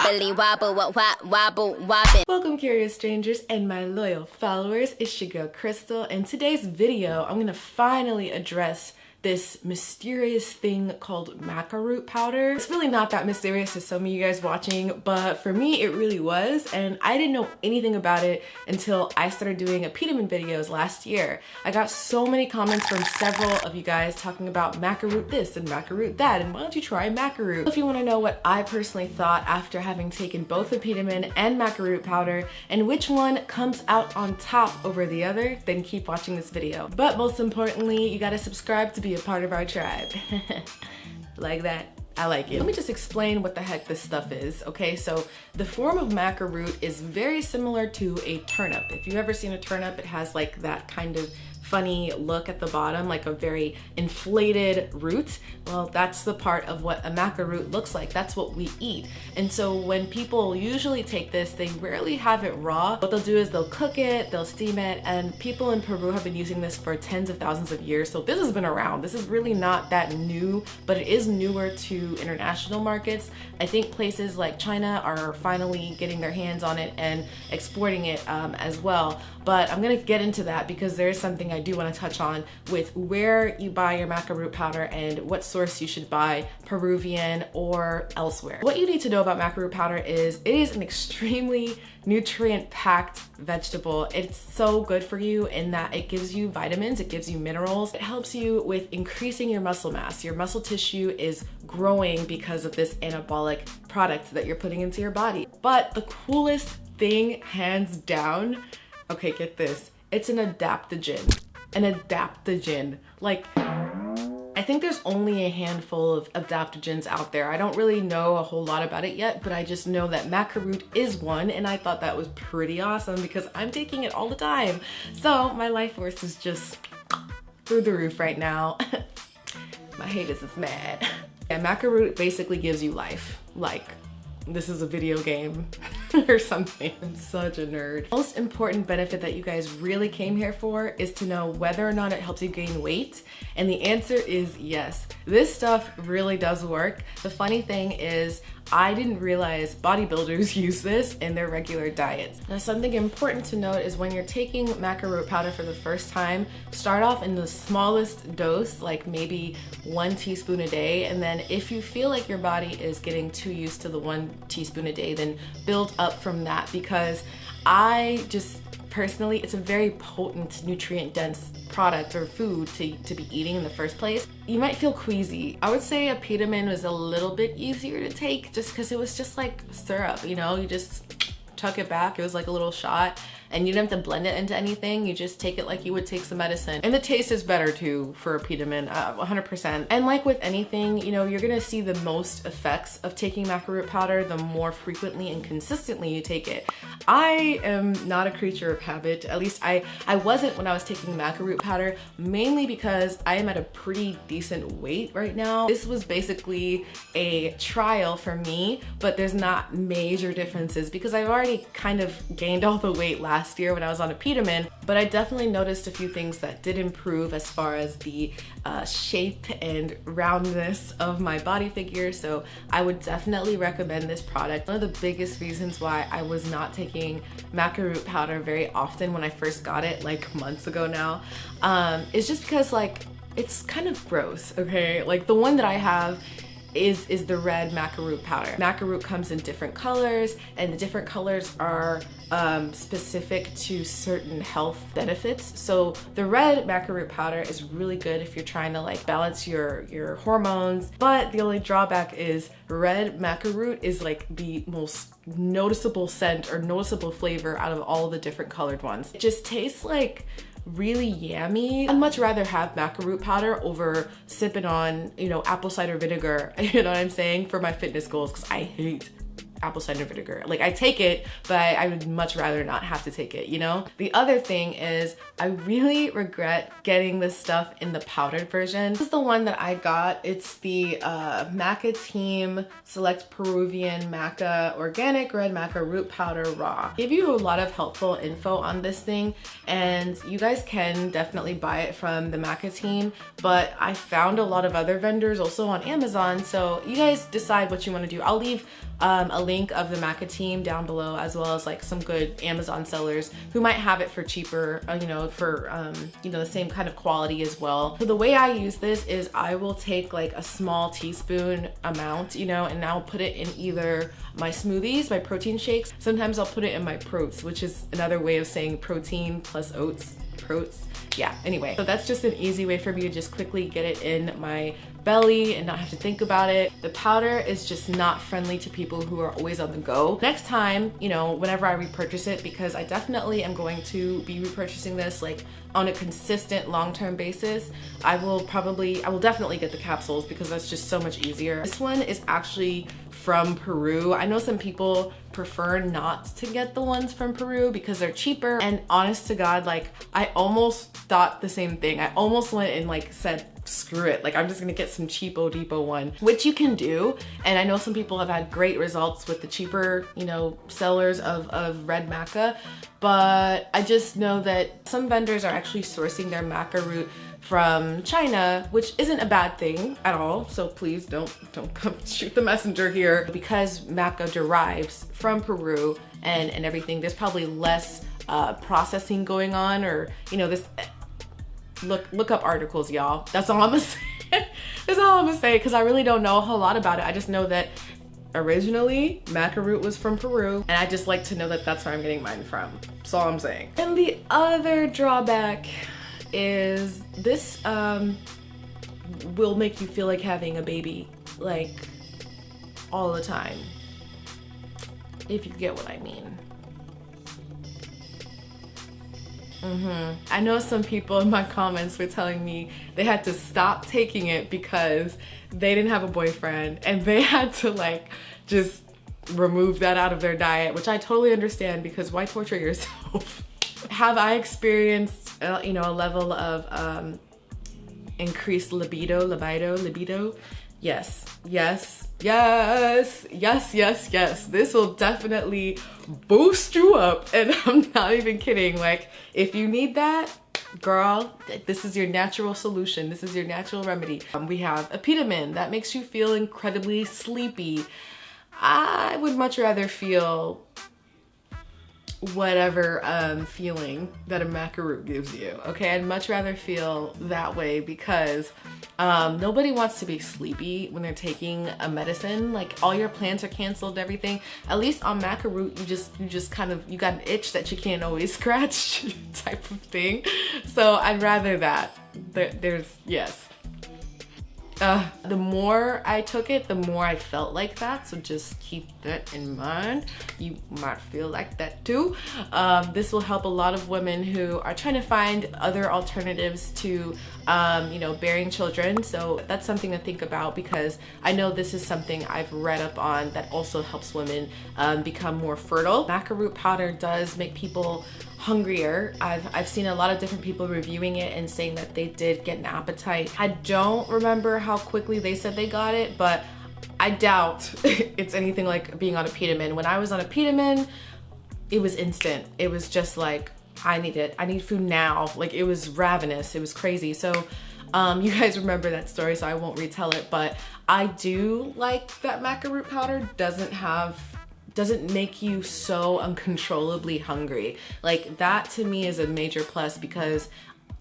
wobbly wobble, wobble, wobbin'. Welcome, curious strangers and my loyal followers. It's your girl Crystal. In today's video, I'm gonna finally address this mysterious thing called maca root powder. It's really not that mysterious to some of you guys watching, but for me it really was, and I didn't know anything about it until I started doing Apetamin videos last year. I got so many comments from several of you guys talking about maca root this and maca root that, and why don't you try maca root? If you want to know what I personally thought after having taken both Apetamin and maca root powder and which one comes out on top over the other, then keep watching this video. But most importantly, you gotta subscribe to be a part of our tribe. Like that. I like it. Let me just explain what the heck this stuff is, okay? So the form of maca root is very similar to a turnip. If you've ever seen a turnip, it has like that kind of funny look at the bottom, like a very inflated root. Well, that's the part of what a maca root looks like. That's what we eat. And so when people usually take this, they rarely have it raw. What they'll do is they'll cook it, they'll steam it, and people in Peru have been using this for tens of thousands of years. So this has been around. This is really not that new, but it is newer to international markets. I think places like China are finally getting their hands on it and exporting it as well. But I'm gonna get into that because there is something I do want to touch on with where you buy your maca root powder and what source you should buy, Peruvian or elsewhere. What you need to know about maca root powder is it is an extremely nutrient-packed vegetable. It's so good for you in that it gives you vitamins, it gives you minerals, it helps you with increasing your muscle mass. Your muscle tissue is growing because of this anabolic product that you're putting into your body. But the coolest thing, hands down, okay, get this, it's an adaptogen. An adaptogen. Like, I think there's only a handful of adaptogens out there. I don't really know a whole lot about it yet, but I just know that maca root is one, and I thought that was pretty awesome because I'm taking it all the time. So my life force is just through the roof right now. My haters is mad. Yeah, maca root basically gives you life. Like, this is a video game or something. I'm such a nerd. Most important benefit that you guys really came here for is to know whether or not it helps you gain weight. And the answer is yes. This stuff really does work. The funny thing is I didn't realize bodybuilders use this in their regular diets. Now, something important to note is when you're taking maca root powder for the first time, start off in the smallest dose, like maybe 1 teaspoon a day. And then if you feel like your body is getting too used to the 1 teaspoon a day, then build up from that, because I just personally, it's a very potent, nutrient-dense product or food to be eating in the first place. You might feel queasy. I would say Apetamin was a little bit easier to take just because it was just like syrup, you know? You just tuck it back. It was like a little shot, and you didn't have to blend it into anything. You just take it like you would take some medicine. And the taste is better too for Apetamin, 100%. And like with anything, you know, you're gonna see the most effects of taking maca root powder the more frequently and consistently you take it. I am not a creature of habit. At least I wasn't when I was taking maca root powder, mainly because I am at a pretty decent weight right now. This was basically a trial for me, but there's not major differences because I've already kind of gained all the weight last year when I was on Apetamin, but I definitely noticed a few things that did improve as far as the shape and roundness of my body figure. So I would definitely recommend this product. One of the biggest reasons why I was not taking maca root powder very often when I first got it, like months ago now, is just because like it's kind of gross, okay? Like the one that I have is the red maca root powder. Maca root comes in different colors, and the different colors are specific to certain health benefits. So the red maca root powder is really good if you're trying to like balance your hormones, but the only drawback is red maca root is like the most noticeable scent or noticeable flavor out of all the different colored ones. It just tastes like really yummy. I'd much rather have maca root powder over sipping on, you know, apple cider vinegar, you know what I'm saying, for my fitness goals, because I hate apple cider vinegar. Like, I take it, but I would much rather not have to take it, you know? The other thing is I really regret getting this stuff in the powdered version. This is the one that I got. It's the Maca Team Select Peruvian Maca Organic Red Maca Root Powder Raw. I give you a lot of helpful info on this thing, and you guys can definitely buy it from the Maca Team, but I found a lot of other vendors also on Amazon, so you guys decide what you want to do. I'll leave a link of the Maca team down below, as well as like some good Amazon sellers who might have it for cheaper, you know, for you know, the same kind of quality as well. So the way I use this is I will take like a small teaspoon amount, you know, and I'll put it in either my smoothies, my protein shakes. Sometimes I'll put it in my protes, which is another way of saying protein plus oats. Protes. Yeah, anyway, so that's just an easy way for me to just quickly get it in my belly and not have to think about it. The powder is just not friendly to people who are always on the go. Next time, you know, whenever I repurchase it, because I definitely am going to be repurchasing this like on a consistent long-term basis, I will definitely get the capsules because that's just so much easier. This one is actually from Peru. I know some people prefer not to get the ones from Peru because they're cheaper, and honest to God, like I almost thought the same thing. I almost went and like said, screw it, like I'm just gonna get some cheapo depot one, which you can do. And I know some people have had great results with the cheaper, you know, sellers of red maca, but I just know that some vendors are actually sourcing their maca root from China, which isn't a bad thing at all. So please don't come shoot the messenger here. Because maca derives from Peru and everything, there's probably less processing going on, or you know, this look up articles, y'all. That's all I'm gonna say. That's all I'm gonna say, because I really don't know a whole lot about it. I just know that originally maca root was from Peru, and I just like to know that that's where I'm getting mine from. That's all I'm saying. And the other drawback is this will make you feel like having a baby like all the time, if you get what I mean. I know some people in my comments were telling me they had to stop taking it because they didn't have a boyfriend and they had to like just remove that out of their diet, which I totally understand, because why torture yourself? Have I experienced you know, a level of increased libido? Yes, yes, yes, yes, yes, yes. This will definitely boost you up, and I'm not even kidding. Like, if you need that, girl, this is your natural solution. This is your natural remedy. We have Apetamin that makes you feel incredibly sleepy. I would much rather feel whatever feeling that a maca root gives you, okay? I'd much rather feel that way, because nobody wants to be sleepy when they're taking a medicine. Like, all your plans are canceled, everything. At least on maca root, you just kind of, you got an itch that you can't always scratch type of thing. So I'd rather that. Yes. The more I took it, the more I felt like that. So just keep that in mind. You might feel like that too. This will help a lot of women who are trying to find other alternatives to, you know, bearing children. So that's something to think about, because I know this is something I've read up on that also helps women become more fertile. Maca root powder does make people hungrier. I've seen a lot of different people reviewing it and saying that they did get an appetite. I don't remember how quickly they said they got it, but I doubt it's anything like being on Apetamin. When I was on Apetamin, it was instant. It was just like, I need food now. Like, it was ravenous. It was crazy. So you guys remember that story, so I won't retell it, but I do like that maca root powder doesn't make you so uncontrollably hungry. Like, that to me is a major plus, because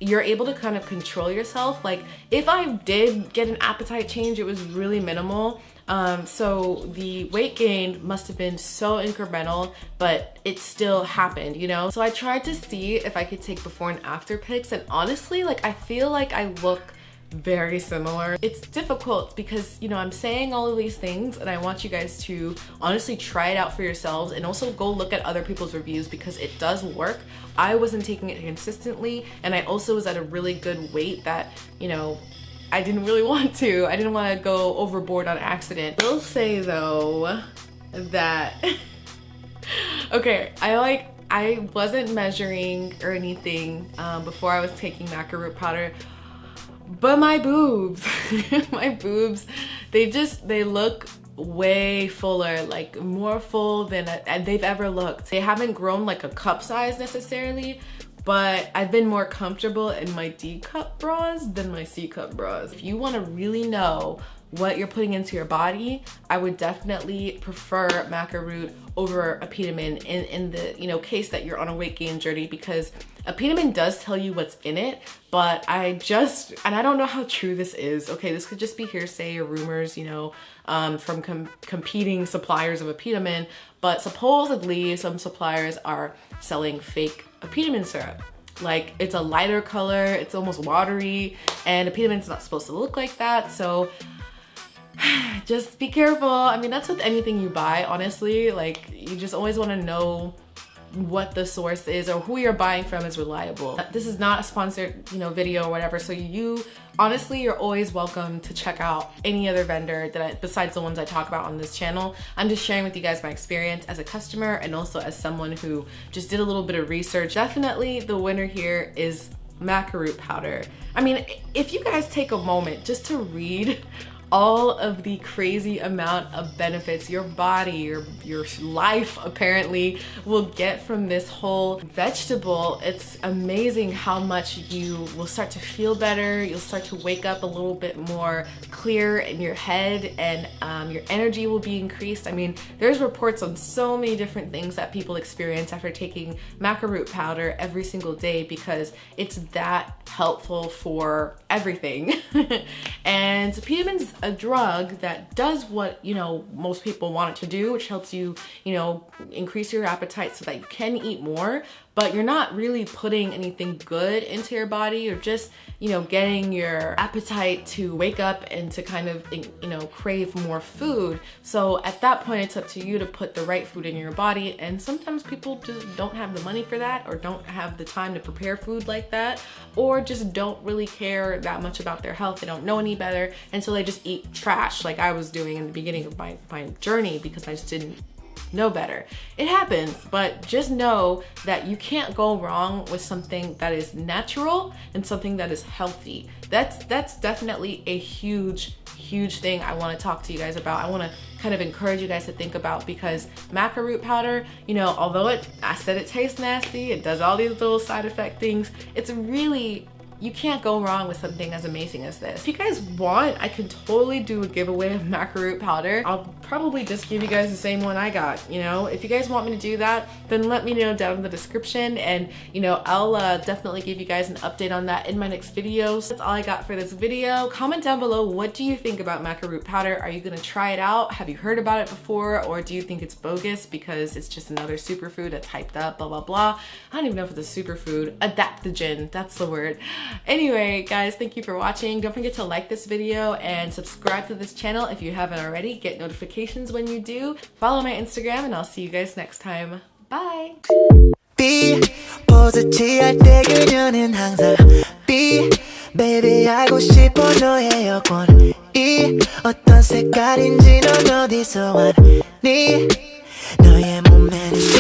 you're able to kind of control yourself. Like, if I did get an appetite change, it was really minimal. So the weight gain must have been so incremental, but it still happened, you know? So I tried to see if I could take before and after pics, and honestly, like, I feel like I look very similar. It's difficult because, you know, I'm saying all of these things and I want you guys to honestly try it out for yourselves, and also go look at other people's reviews, because it does work. I wasn't taking it consistently, and I also was at a really good weight that, you know, I didn't really want to. I didn't want to go overboard on accident. I will say though that okay, I wasn't measuring or anything before I was taking maca root powder, but my boobs, my boobs, they look way fuller, like more full than they've ever looked. They haven't grown like a cup size necessarily, but I've been more comfortable in my D cup bras than my C cup bras. If you want to really know what you're putting into your body, I would definitely prefer maca root over Apetamin in the case that you're on a weight gain journey, because Apetamin does tell you what's in it, but I don't know how true this is. Okay, this could just be hearsay or rumors, from competing suppliers of Apetamin, but supposedly some suppliers are selling fake Apetamin syrup. Like, it's a lighter color, it's almost watery, and Apetamin's not supposed to look like that, so just be careful. I mean, that's with anything you buy, honestly. Like, you just always want to know what the source is or who you're buying from is reliable. This is not a sponsored, video or whatever, so honestly, you're always welcome to check out any other vendor besides the ones I talk about on this channel. I'm just sharing with you guys my experience as a customer and also as someone who just did a little bit of research. Definitely the winner here is maca root powder. I mean, if you guys take a moment just to read all of the crazy amount of benefits your body, your life apparently will get from this whole vegetable, it's amazing how much you will start to feel better. You'll start to wake up a little bit more clear in your head, and your energy will be increased. I mean, there's reports on so many different things that people experience after taking maca root powder every single day, because it's that helpful for everything. And Apetamin's a drug that does what most people want it to do, which helps you increase your appetite so that you can eat more, but you're not really putting anything good into your body. You're just getting your appetite to wake up and to kind of crave more food. So at that point, it's up to you to put the right food in your body, and sometimes people just don't have the money for that, or don't have the time to prepare food like that, or just don't really care that much about their health. They don't know any better, and so they just eat trash like I was doing in the beginning of my journey, because I just didn't know better. It happens, but just know that you can't go wrong with something that is natural and something that is healthy. That's definitely a huge thing I want to talk to you guys about. I want to kind of encourage you guys to think about, because maca root powder, although I said it tastes nasty, it does all these little side effect things, it's really, you can't go wrong with something as amazing as this. If you guys want, I can totally do a giveaway of maca root powder. I'll probably just give you guys the same one I got, If you guys want me to do that, then let me know down in the description, and I'll definitely give you guys an update on that in my next video. So that's all I got for this video. Comment down below, what do you think about maca root powder? Are you gonna try it out? Have you heard about it before? Or do you think it's bogus because it's just another superfood that's hyped up, blah, blah, blah? I don't even know if it's a superfood. Adaptogen, that's the word. Anyway, guys, thank you for watching. Don't forget to like this video and subscribe to this channel if you haven't already. Get notifications when you do. Follow my Instagram, and I'll see you guys next time. Bye! Baby, 알고 싶어 너의 여권이 어떤 색깔인지 넌 어디서 왔니 너의 몸에는